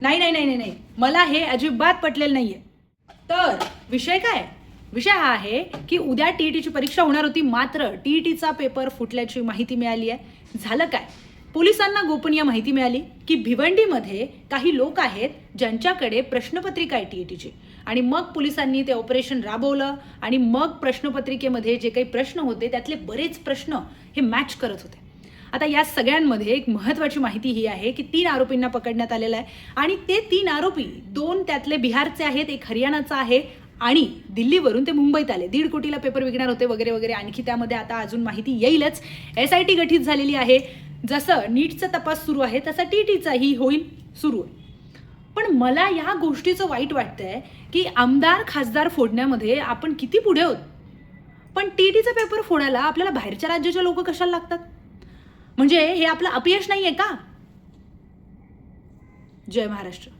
नाही नाही नाही नाही नाही, मला हे अजिबात पटलेलं नाहीये. तर विषय काय? विषय हा आहे की उद्या टीईटीची परीक्षा होणार होती, मात्र टीईटीचा पेपर फुटल्याची माहिती मिळाली आहे. झालं काय? पोलिसांना गोपनीय माहिती मिळाली की भिवंडीमध्ये काही लोक आहेत ज्यांच्याकडे प्रश्नपत्रिका आहे टीईटीची, आणि मग पोलिसांनी ते ऑपरेशन राबवलं आणि मग प्रश्नपत्रिकेमध्ये जे काही प्रश्न होते त्यातले बरेच प्रश्न हे मॅच करत होते. आता या सगळ्यांमध्ये एक महत्त्वाची माहिती ही आहे की 3 आरोपींना पकडण्यात आलेलं आहे, आणि ते 3 आरोपी 2 त्यातले बिहारचे आहेत, एक हरियाणाचा आहे, आणि दिल्लीवरून ते मुंबईत आले. 1.5 कोटीला पेपर विकणार होते वगैरे वगैरे. आणखी त्यामध्ये आता अजून माहिती येईलच. SIT गठीत झालेली आहे. जसं नीटचा तपास सुरू आहे तसा टीटीचाही होईल सुरू आहे. पण मला या गोष्टीचं वाईट वाटतंय की आमदार खासदार फोडण्यामध्ये आपण किती पुढे आहोत, पण टीटीचा पेपर फोडायला आपल्याला बाहेरच्या राज्याचे लोक कशाला लागतात? म्हणजे हे आपलं अपयश नाहीये का? जय महाराष्ट्र.